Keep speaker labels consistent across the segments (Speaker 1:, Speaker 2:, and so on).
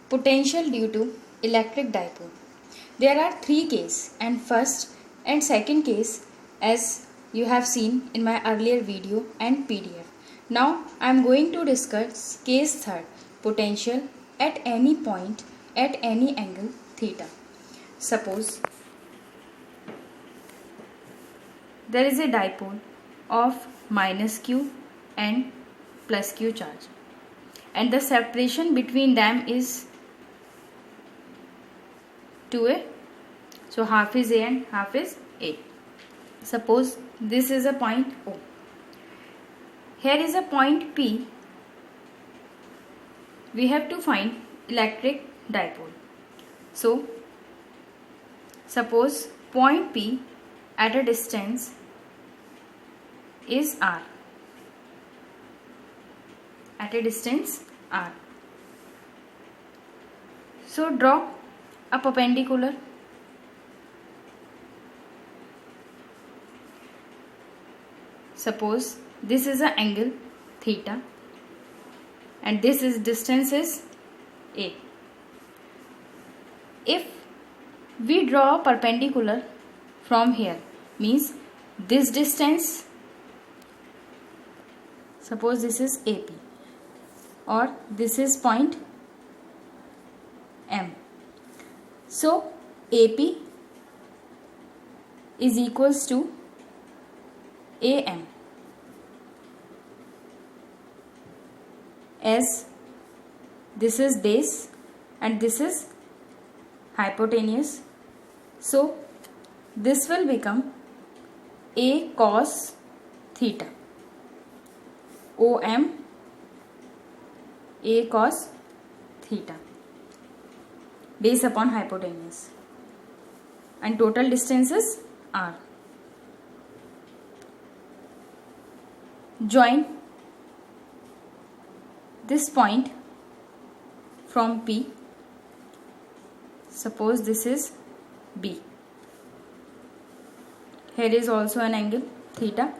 Speaker 1: Potential due to electric dipole. There are three cases, and first and second case as you have seen in my earlier video and PDF. Now I am going to discuss case third, potential at any point at any angle theta. Suppose there is a dipole of minus q and plus q charge, and the separation between them is 2a, so half is a and half is a. Suppose this is a point O. Here is a point P. We have to find electric dipole. So suppose point P at a distance is r. At a distance r. So draw a perpendicular. Suppose this is an angle theta and this is distance is a. If we draw a perpendicular from here, means this distance, suppose this is AP or this is point M. So AP is equals to AM, as this is base and this is hypotenuse. So this will become A cos theta, OM A cos theta, base upon hypotenuse, and total distance is r. Join this point from P. Suppose this is B. Here is also an angle theta.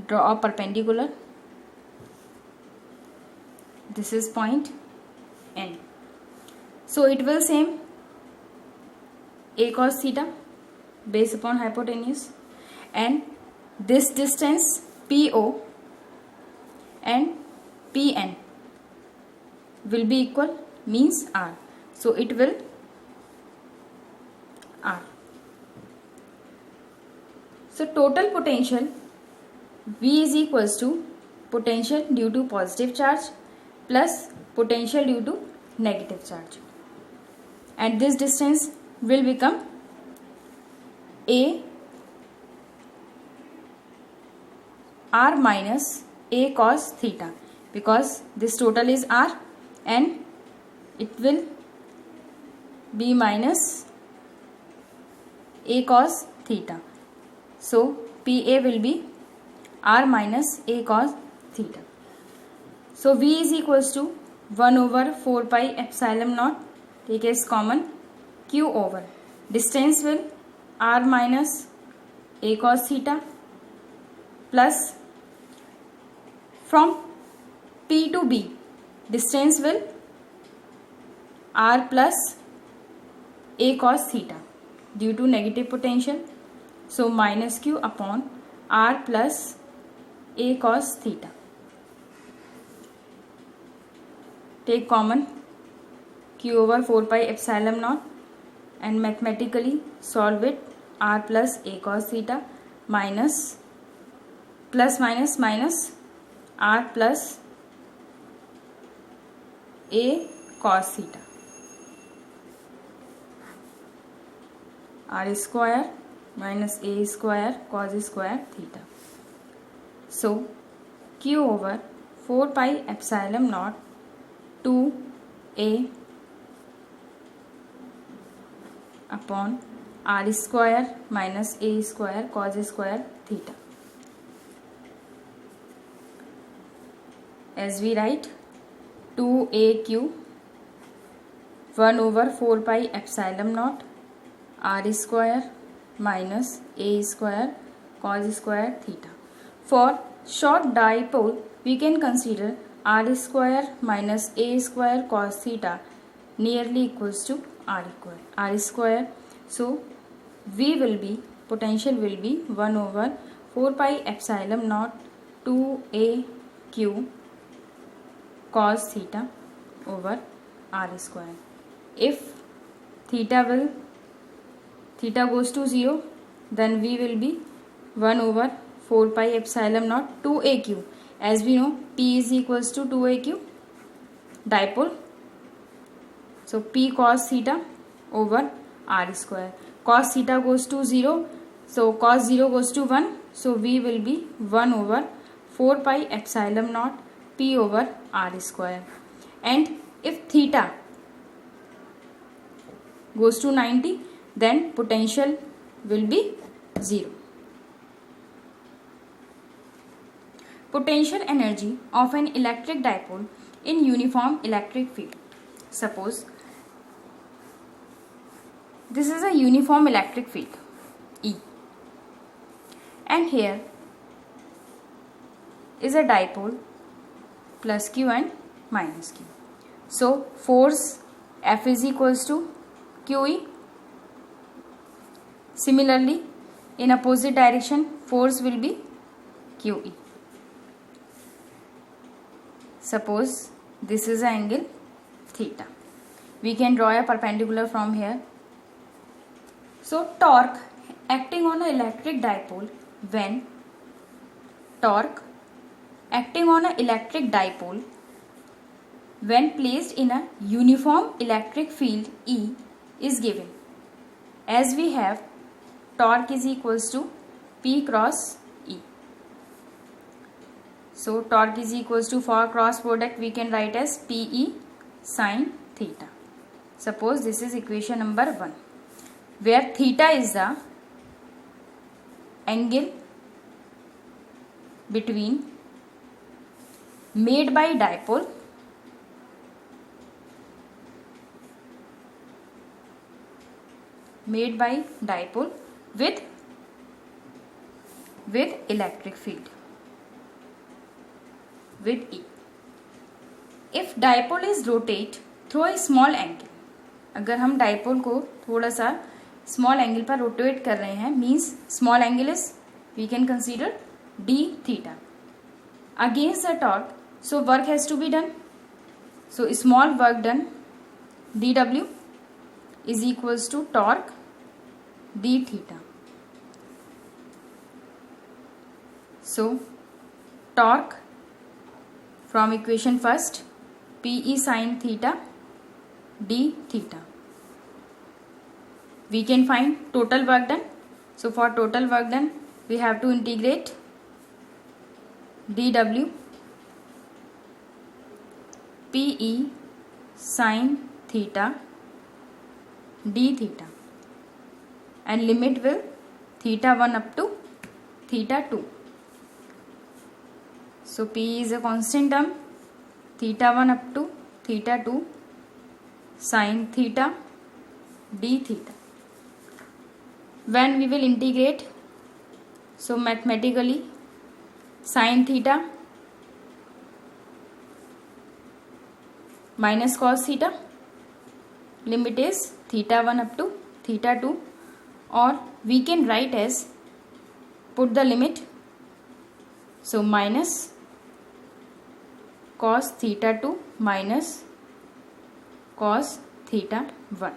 Speaker 1: Draw a perpendicular. This is point N. So it will same A cos theta, base upon hypotenuse, and this distance PO and PN will be equal, means R. So it will R. So total potential V is equals to potential due to positive charge plus potential due to negative charge, and this distance will become A R minus A cos theta, because this total is R and it will be minus A cos theta. So PA will be R minus A cos theta. So V is equals to 1 over 4 pi epsilon naught, take as common, Q over distance will R minus A cos theta, plus from P to B distance will R plus A cos theta due to negative potential. So minus Q upon R plus A cos theta. Take common Q over 4 pi epsilon naught and mathematically solve it. R plus A cos theta minus plus minus minus R plus A cos theta. R square minus A square cos square theta. So Q over 4 pi epsilon naught 2A upon R square minus A square cos square theta. As we write 2AQ 1 over 4 pi epsilon naught R square minus A square cos square theta. For short dipole, we can consider r square minus a square cos theta nearly equals to r square. So V will be, potential will be 1 over 4 pi epsilon naught 2a q cos theta over r square. If theta goes to 0, then V will be 1 over 4 pi epsilon naught 2aq. As we know, P is equals to 2aq, dipole. So P cos theta over r square. Cos theta goes to 0, so cos 0 goes to 1. So V will be 1 over 4 pi epsilon naught P over r square. And if theta goes to 90, then potential will be 0. Potential energy of an electric dipole in uniform electric field. Suppose this is a uniform electric field E, and here is a dipole plus Q and minus Q. So force F is equals to QE. Similarly, in opposite direction, force will be QE. Suppose this is an angle theta. We can draw a perpendicular from here. So torque acting on an electric dipole when placed in a uniform electric field E is given. As we have torque is equals to P cross E. So torque is equals to, for cross product we can write as PE sin theta. Suppose this is equation number 1, where theta is the angle between made by dipole with electric field, with E. If dipole is rotate through a small angle, अगर हम dipole को थोड़ा सा small angle पर rotate कर रहे हैं, means small angle is we can consider d theta against the torque, so work has to be done. So small work done dw is equals to torque d theta. So torque from equation first, PE sin theta d theta. We can find total work done. So for total work done, we have to integrate dw PE sin theta d theta, and limit will theta 1 up to theta 2. So PE is a constant term, theta 1 up to theta 2 sin theta d theta. When we will integrate, so mathematically sin theta minus cos theta, limit is theta 1 up to theta 2, or we can write as, put the limit, so minus cos theta 2 minus cos theta 1.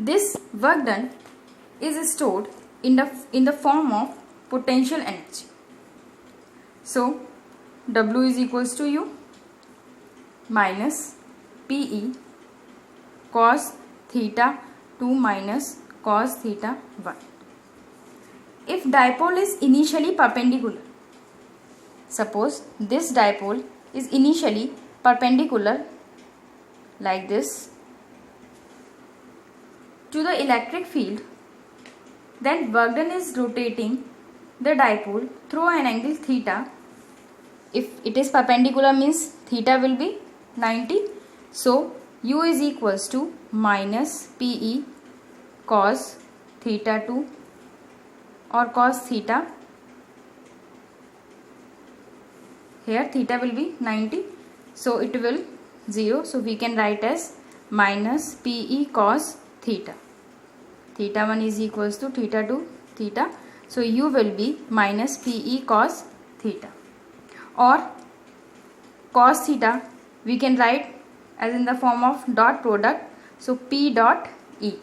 Speaker 1: This work done is stored in the form of potential energy. So W is equals to U minus PE cos theta 2 minus cos theta 1. If dipole is initially perpendicular, suppose this dipole is initially perpendicular like this to the electric field, then work done is rotating the dipole through an angle theta. If it is perpendicular, means theta will be 90. So U is equals to minus PE cos theta 2 or cos theta here theta will be 90, so it will 0, so we can write as minus PE cos theta. Theta 1 is equals to theta 2 theta, so u will be minus PE cos theta, or cos theta we can write as in the form of dot product, so P dot E.